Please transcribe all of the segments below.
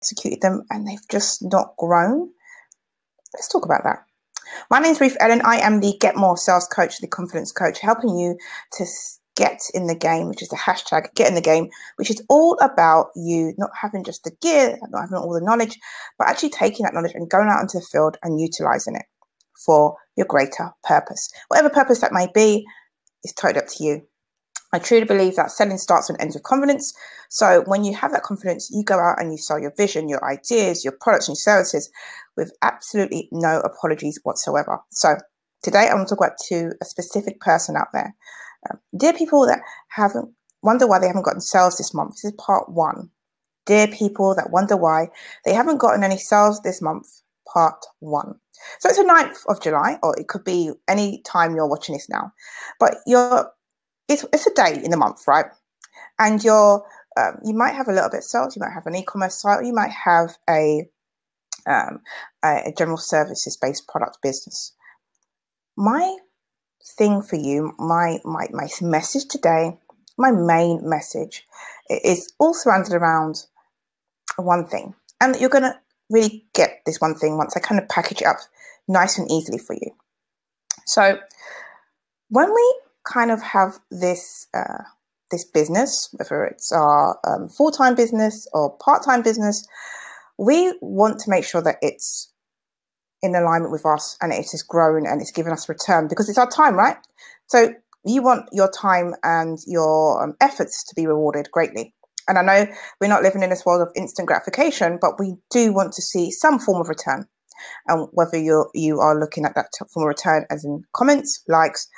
executed them and they've just not grown? Let's talk about that. My name is Ruth-Ellen. I am the Get More Sales Coach, the Confidence Coach, helping you to get in the game, which is the hashtag get in the game, which is all about you not having just the gear, not having all the knowledge, but actually taking that knowledge and going out into the field and utilizing it for your greater purpose. Whatever purpose that may be, is totally up to you. I truly believe that selling starts and ends with confidence. So when you have that confidence, you go out and you sell your vision, your ideas, your products and services with absolutely no apologies whatsoever. So today I want to talk about to a specific person out there. Dear people that wonder why they haven't gotten sales this month. This is part one. Dear people that wonder why they haven't gotten any sales this month, part one. So it's the 9th of July, or it could be any time you're watching this now. But it's a day in the month, right? And you might have a little bit of sales, you might have an e-commerce site, or you might have a general services-based product business. My thing for you, my message today, my main message is all surrounded around one thing. And you're going to really get this one thing once I kind of package it up nice and easily for you. So when we kind of have this business, whether it's our full-time business or part-time business, we want to make sure that it's in alignment with us and it is growing and it's giving us return because it's our time, right? So you want your time and your efforts to be rewarded greatly. And I know we're not living in this world of instant gratification, but we do want to see some form of return. And whether you are looking at that form of return as in comments, likes,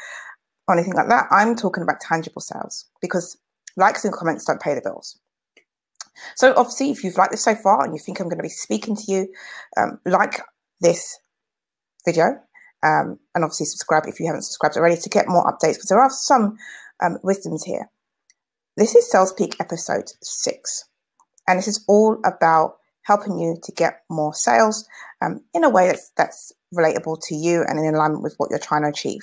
or anything like that, I'm talking about tangible sales because likes and comments don't pay the bills. So obviously, if you've liked this so far and you think I'm going to be speaking to you, like this video and obviously subscribe if you haven't subscribed already to get more updates because there are some wisdoms here. This is Sales Peak episode 6 and this is all about helping you to get more sales in a way that's relatable to you and in alignment with what you're trying to achieve.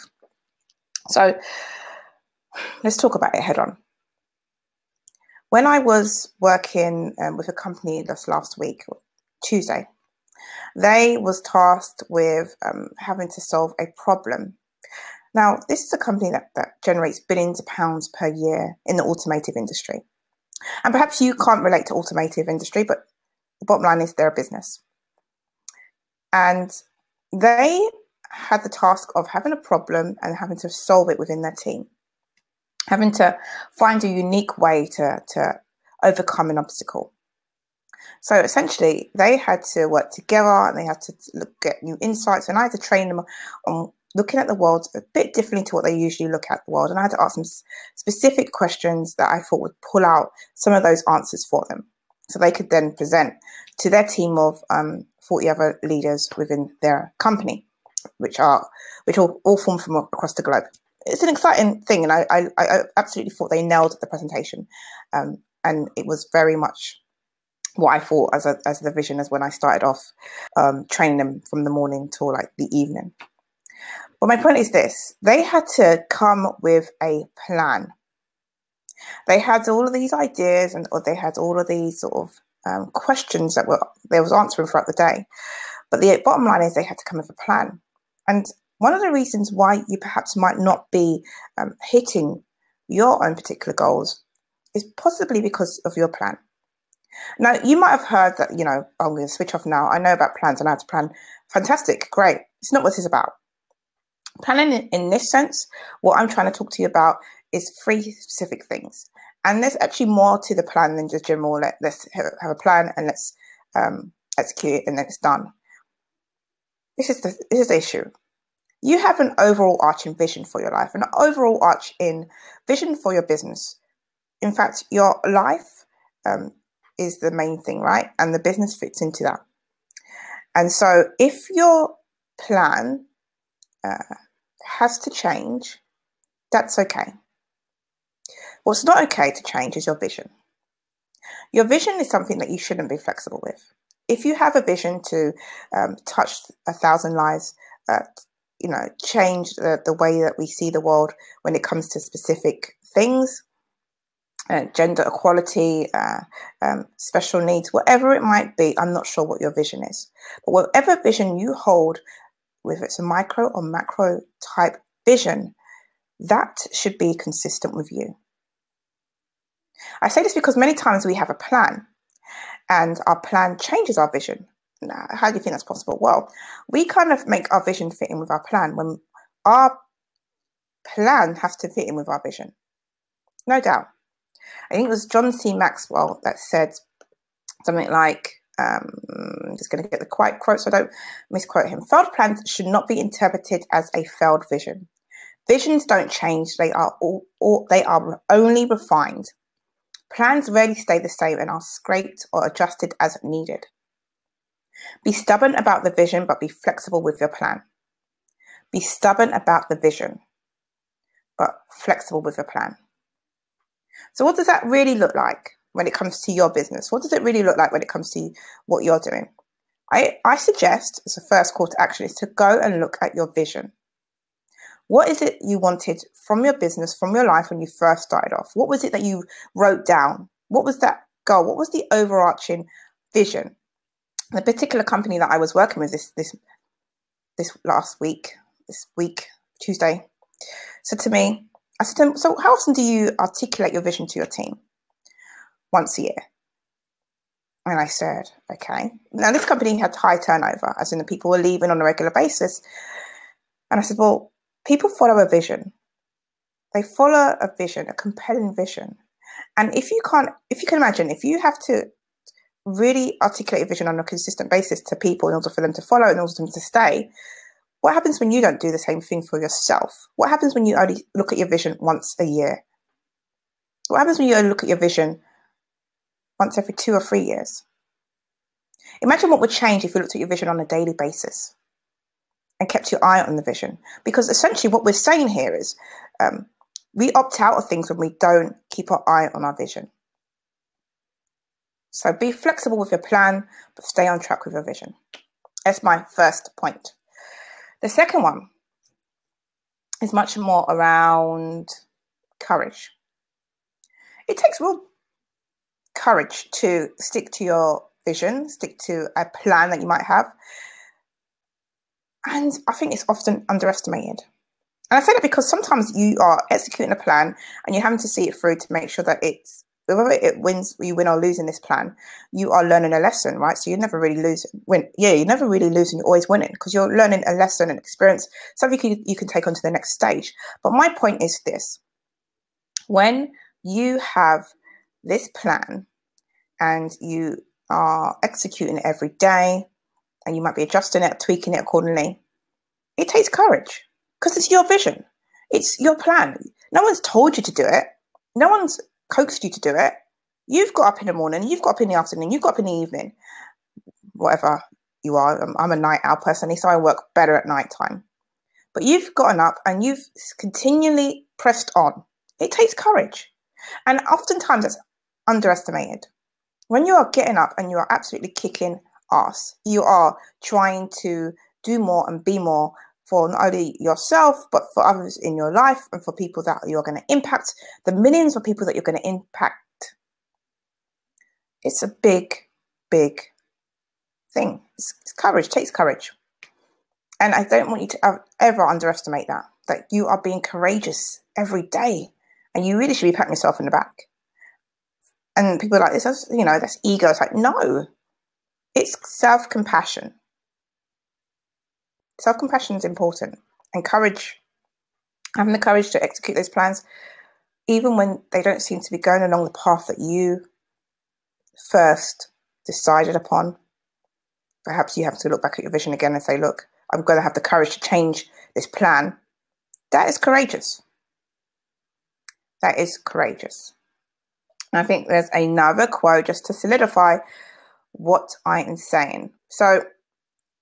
So let's talk about it head on. When I was working with a company this last week, Tuesday, they was tasked with having to solve a problem. Now, this is a company that generates billions of pounds per year in the automotive industry. And perhaps you can't relate to automotive industry, but the bottom line is they're a business. And they had the task of having a problem and having to solve it within their team, having to find a unique way to overcome an obstacle. So essentially, they had to work together and they had to get new insights. And I had to train them on looking at the world a bit differently to what they usually look at the world. And I had to ask them specific questions that I thought would pull out some of those answers for them, so they could then present to their team of 40 other leaders within their company, which all form from across the globe. It's an exciting thing, and I absolutely thought they nailed the presentation, and it was very much what I thought as the vision as when I started off training them from the morning till like the evening. But my point is this: they had to come with a plan. They had all of these ideas, or they had all of these sort of questions that they was answering throughout the day. But the bottom line is they had to come with a plan. And one of the reasons why you perhaps might not be hitting your own particular goals is possibly because of your plan. Now, you might have heard that, I'm going to switch off now. I know about plans and how to plan. Fantastic, great. It's not what it's about. Planning in this sense, what I'm trying to talk to you about is 3 specific things. And there's actually more to the plan than just general, let's have a plan and let's execute it and then it's done. This is the issue. You have an overall arching vision for your life, an overall arching vision for your business. In fact, your life is the main thing, right? And the business fits into that. And so if your plan has to change, that's okay. What's not okay to change is your vision. Your vision is something that you shouldn't be flexible with. If you have a vision to touch 1,000 lives, change the way that we see the world when it comes to specific things, gender equality, special needs, whatever it might be. I'm not sure what your vision is, but whatever vision you hold, whether it's a micro or macro type vision, that should be consistent with you. I say this because many times we have a plan and our plan changes our vision. Now, how do you think that's possible? Well, we kind of make our vision fit in with our plan when our plan has to fit in with our vision. No doubt. I think it was John C. Maxwell that said something like, I'm just going to get the quote so I don't misquote him. Failed plans should not be interpreted as a failed vision. Visions don't change. They are only refined. Plans rarely stay the same and are scraped or adjusted as needed. Be stubborn about the vision, but be flexible with your plan. Be stubborn about the vision, but flexible with your plan. So what does that really look like when it comes to your business? What does it really look like when it comes to what you're doing? I suggest, as a first call to action, is to go and look at your vision. What is it you wanted from your business, from your life when you first started off? What was it that you wrote down? What was that goal? What was the overarching vision? The particular company that I was working with this week, Tuesday, said to me, I said to him, so how often do you articulate your vision to your team? Once a year. And I said, okay. Now this company had high turnover, as in the people were leaving on a regular basis. And I said, well, people follow a vision. They follow a vision, a compelling vision. And if you can imagine, if you have to really articulate a vision on a consistent basis to people in order for them to follow, in order for them to stay, what happens when you don't do the same thing for yourself? What happens when you only look at your vision once a year? What happens when you only look at your vision once every 2 or 3 years? Imagine what would change if you looked at your vision on a daily basis and kept your eye on the vision. Because essentially what we're saying here is we opt out of things when we don't keep our eye on our vision. So be flexible with your plan, but stay on track with your vision. That's my first point. The second one is much more around courage. It takes real courage to stick to your vision, stick to a plan that you might have. And I think it's often underestimated. And I say that because sometimes you are executing a plan and you're having to see it through to make sure that whether it wins, you win or lose in this plan, you are learning a lesson, right? So you never really lose. You're never really losing. You're always winning because you're learning a lesson and experience, something you can take on to the next stage. But my point is this: when you have this plan and you are executing it every day, and you might be adjusting it, tweaking it accordingly, it takes courage because it's your vision. It's your plan. No one's told you to do it. No one's coaxed you to do it. You've got up in the morning, you've got up in the afternoon, you've got up in the evening, whatever you are. I'm a night owl personally, so I work better at night time. But you've gotten up and you've continually pressed on. It takes courage. And oftentimes it's underestimated. When you are getting up and you are absolutely kicking ass, you are trying to do more and be more for not only yourself, but for others in your life and for people that you're going to impact, the millions of people that you're going to impact. It's a big, big thing. It's courage, takes courage. And I don't want you to ever underestimate that you are being courageous every day. And you really should be patting yourself in the back. And people are like, that's ego. It's like, no, it's self-compassion. Self-compassion is important. And courage, having the courage to execute those plans, even when they don't seem to be going along the path that you first decided upon. Perhaps you have to look back at your vision again and say, look, I'm going to have the courage to change this plan. That is courageous. That is courageous. And I think there's another quote just to solidify what I am saying. So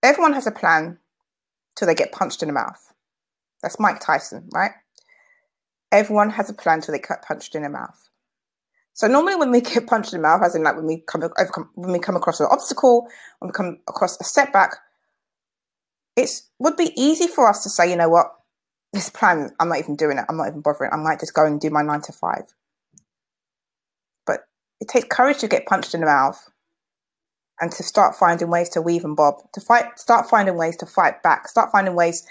everyone has a plan till they get punched in the mouth. That's Mike Tyson, right? Everyone has a plan till they get punched in the mouth. So normally when we get punched in the mouth, as in like when we come across an obstacle, when we come across a setback, it would be easy for us to say, you know what, this plan, I'm not even doing it. I'm not even bothering. I might just go and do my 9 to 5. It takes courage to get punched in the mouth and to start finding ways to weave and bob, start finding ways to fight back, start finding ways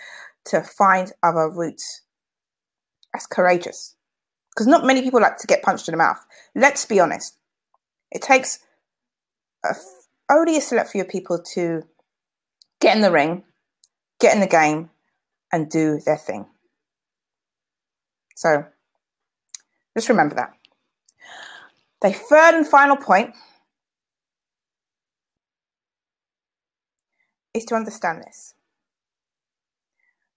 to find other routes. That's courageous. Because not many people like to get punched in the mouth. Let's be honest. It takes only a select few people to get in the ring, get in the game, and do their thing. So just remember that. The third and final point is to understand this.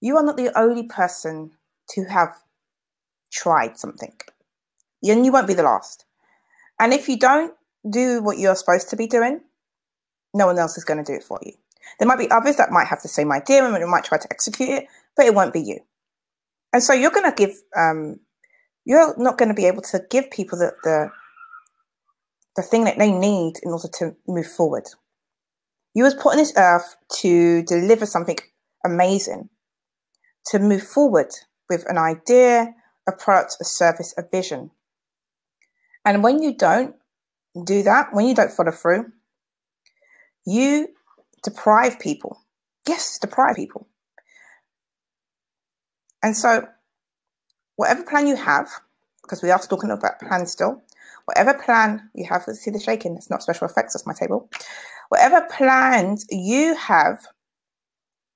You are not the only person to have tried something. And you won't be the last. And if you don't do what you're supposed to be doing, no one else is going to do it for you. There might be others that might have the same idea and might try to execute it, but it won't be you. And so you're going to give, you're not going to be able to give people the thing that they need in order to move forward. You was put on this earth to deliver something amazing, to move forward with an idea, a product, a service, a vision. And when you don't do that, when you don't follow through, you deprive people. Yes, deprive people. And so whatever plan you have, because we are talking about plans still, whatever plan you have, let's see the shaking, it's not special effects, that's my table. Whatever plans you have,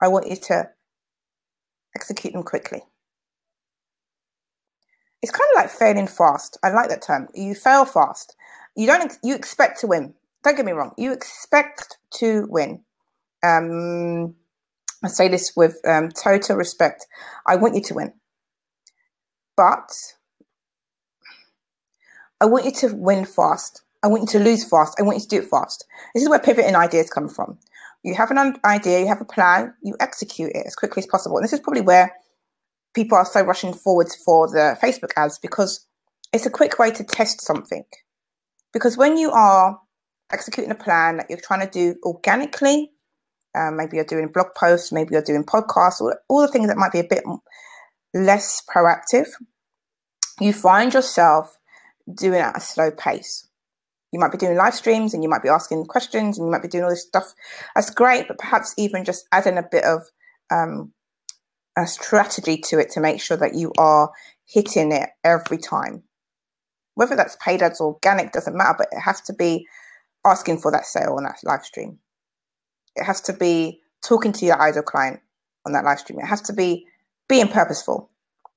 I want you to execute them quickly. It's kind of like failing fast. I like that term. You fail fast. You expect to win. Don't get me wrong. You expect to win. I say this with total respect. I want you to win. But I want you to win fast. I want you to lose fast. I want you to do it fast. This is where pivoting ideas come from. You have an idea, you have a plan, you execute it as quickly as possible. And this is probably where people are so rushing forwards for the Facebook ads, because it's a quick way to test something. Because when you are executing a plan that you're trying to do organically, maybe you're doing blog posts, maybe you're doing podcasts, or all the things that might be a bit less proactive, you find yourself doing it at a slow pace. You might be doing live streams and you might be asking questions and you might be doing all this stuff. That's great, but perhaps even just adding a bit of a strategy to it to make sure that you are hitting it every time. Whether that's paid ads or organic, doesn't matter, but it has to be asking for that sale on that live stream. It has to be talking to your ideal client on that live stream. It has to be being purposeful,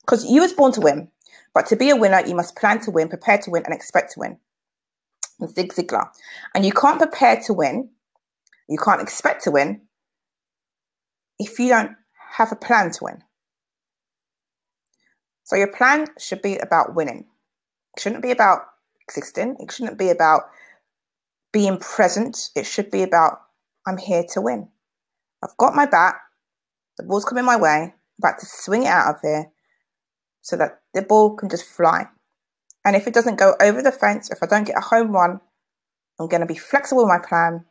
because you was born to win, but to be a winner, you must plan to win, prepare to win, and expect to win. Zig Ziglar. And you can't prepare to win, you can't expect to win if you don't have a plan to win. So your plan should be about winning. It shouldn't be about existing. It shouldn't be about being present. It should be about, I'm here to win. I've got my bat. The ball's coming my way. I'm about to swing it out of here so that the ball can just fly. And if it doesn't go over the fence, if I don't get a home run, I'm going to be flexible with my plan.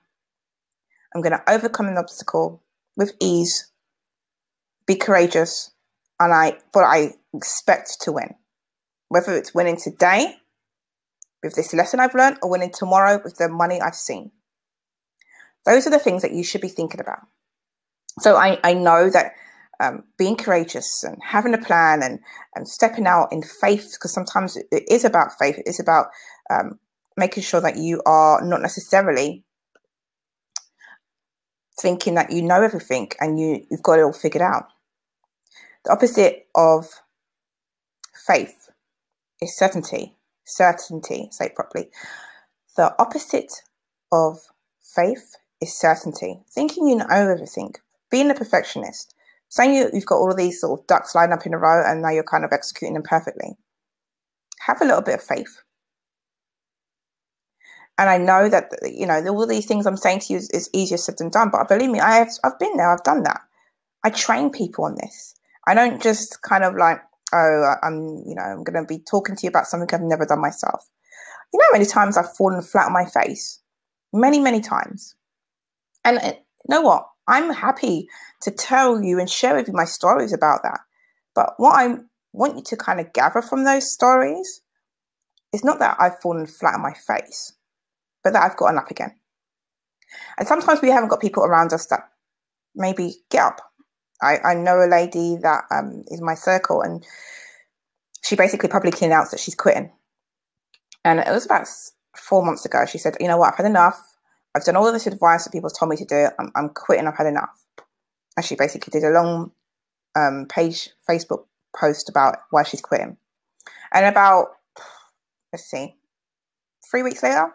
I'm going to overcome an obstacle with ease, be courageous, but I expect to win. Whether it's winning today with this lesson I've learned or winning tomorrow with the money I've seen. Those are the things that you should be thinking about. So I know that being courageous and having a plan and stepping out in faith, because sometimes it is about faith. It is about making sure that you are not necessarily thinking that you know everything and you've got it all figured out. The opposite of faith is certainty. Certainty, say it properly. The opposite of faith is certainty. Thinking you know everything. Being a perfectionist. Saying you've got all of these sort of ducks lined up in a row and now you're kind of executing them perfectly. Have a little bit of faith. And I know that, you know, all of these things I'm saying to you is easier said than done. But believe me, I've been there. I've done that. I train people on this. I don't just kind of like, oh, I'm going to be talking to you about something I've never done myself. You know how many times I've fallen flat on my face? Many, many times. And you know what? I'm happy to tell you and share with you my stories about that. But what I want you to kind of gather from those stories it's not that I've fallen flat on my face, but that I've gotten up again. And sometimes we haven't got people around us that maybe get up. I know a lady that is my circle, and she basically publicly announced that she's quitting. And it was about 4 months ago. She said, you know what, I've had enough. I've done all of this advice that people told me to do. I'm quitting. I've had enough. And she basically did a long page Facebook post about why she's quitting. And about, let's see, 3 weeks later,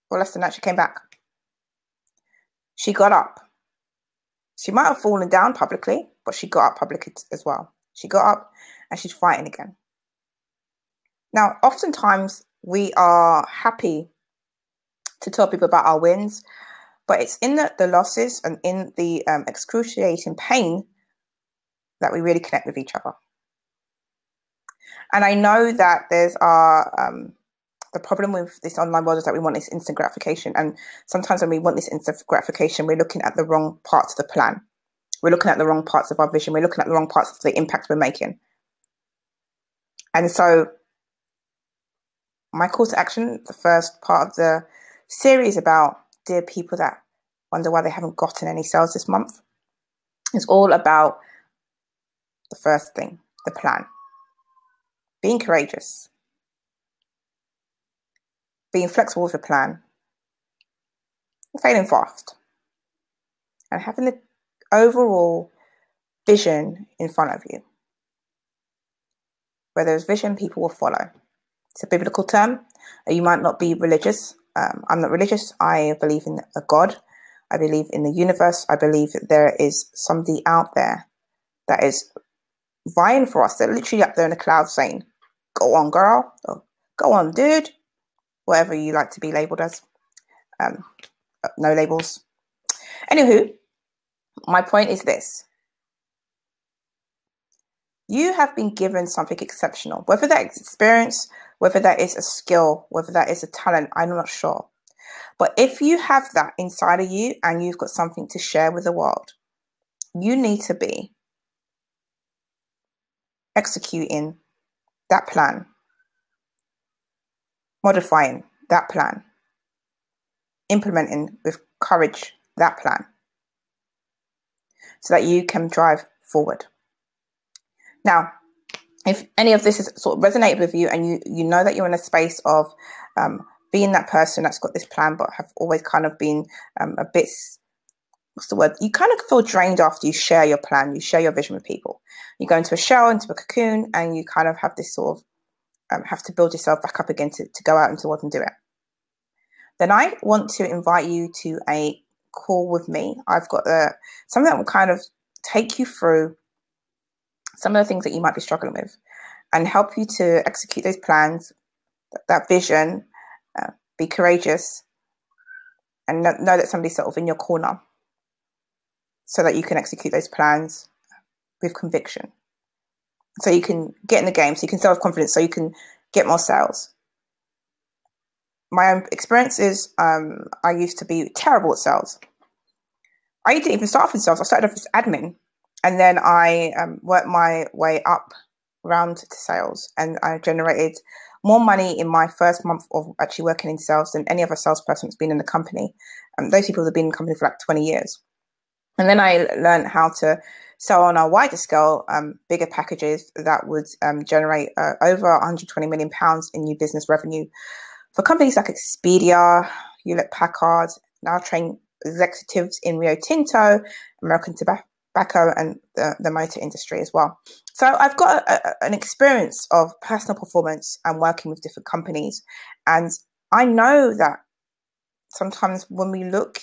or less than that, she came back. She got up. She might have fallen down publicly, but she got up publicly as well. She got up and she's fighting again. Now, oftentimes we are happy to tell people about our wins, but it's in the losses and in the excruciating pain that we really connect with each other. And I know that there's the problem with this online world is that we want this instant gratification. And sometimes when we want this instant gratification, we're looking at the wrong parts of the plan. We're looking at the wrong parts of our vision. We're looking at the wrong parts of the impact we're making. And so my call to action, the first part of the series about dear people that wonder why they haven't gotten any sales this month, is all about the first thing, the plan. Being courageous. Being flexible with a plan. Failing fast. And having the overall vision in front of you. Where there's vision, people will follow. It's a biblical term. You might not be religious. I'm not religious. I believe in a God. I believe in the universe. I believe that there is somebody out there that is vying for us. They're literally up there in the clouds saying, go on, girl. Or, go on, dude. Whatever you like to be labeled as. No labels. Anywho, my point is this. You have been given something exceptional, whether that is experience, whether that is a skill, whether that is a talent, I'm not sure. But if you have that inside of you and you've got something to share with the world, you need to be executing that plan, modifying that plan, implementing with courage that plan, so that you can drive forward. Now, if any of this has sort of resonated with you and you know that you're in a space of being that person that's got this plan but have always kind of been a bit, what's the word? You kind of feel drained after you share your plan, you share your vision with people. You go into a shell, into a cocoon, and you kind of have this sort of, have to build yourself back up again to go out into the world and do it. Then I want to invite you to a call with me. I've got something that will kind of take you through some of the things that you might be struggling with and help you to execute those plans, that vision, be courageous, and know that somebody's sort of in your corner so that you can execute those plans with conviction. So you can get in the game, so you can sell with confidence, so you can get more sales. My own experience is I used to be terrible at sales. I didn't even start off in sales. I started off as admin. And then I worked my way up around to sales, and I generated more money in my first month of actually working in sales than any other salesperson that's been in the company. Those people have been in the company for like 20 years. And then I learned how to sell on a wider scale, bigger packages that would generate over £120 million in new business revenue for companies like Expedia, Hewlett-Packard. Now train executives in Rio Tinto, American Tobacco, and the motor industry as well. So I've got an experience of personal performance and working with different companies. And I know that sometimes when we look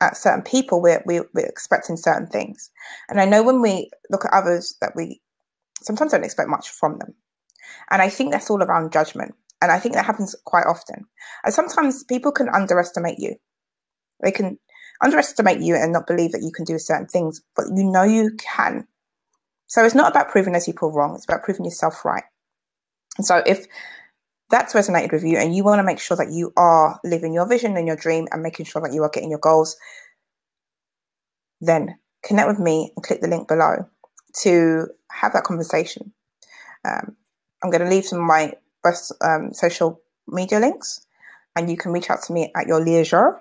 at certain people, we're expecting certain things. And I know when we look at others that we sometimes don't expect much from them. And I think that's all around judgment. And I think that happens quite often. And sometimes people can underestimate you. They can underestimate you and not believe that you can do certain things, but you know you can. So it's not about proving those people wrong. It's about proving yourself right. And so if that's resonated with you and you want to make sure that you are living your vision and your dream and making sure that you are getting your goals, then connect with me and click the link below to have that conversation. I'm going to leave some of my social media links, and you can reach out to me at your leisure.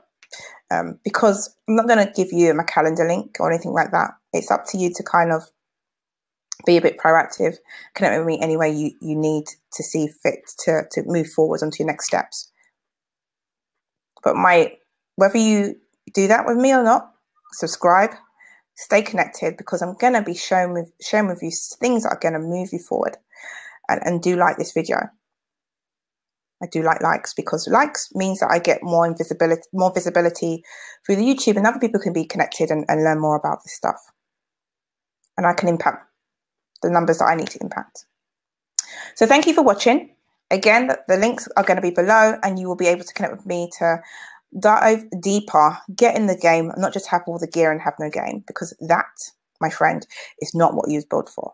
Because I'm not going to give you my calendar link or anything like that. It's up to you to kind of be a bit proactive, connect with me any way you need to see fit to move forward onto your next steps. But whether you do that with me or not, subscribe, stay connected, because I'm going to be sharing with you things that are going to move you forward. And do like this video. I do like likes, because likes means that I get more visibility through the YouTube, and other people can be connected and learn more about this stuff. And I can impact the numbers that I need to impact. So thank you for watching. Again, the links are going to be below, and you will be able to connect with me to dive deeper, get in the game, not just have all the gear and have no game, because that, my friend, is not what you was built for.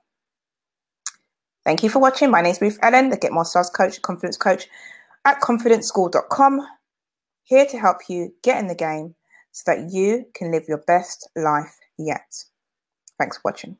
Thank you for watching. My name is Ruth-Ellen, the Get More Stars Coach, Confidence Coach at confidenceschool.com, here to help you get in the game so that you can live your best life yet. Thanks for watching.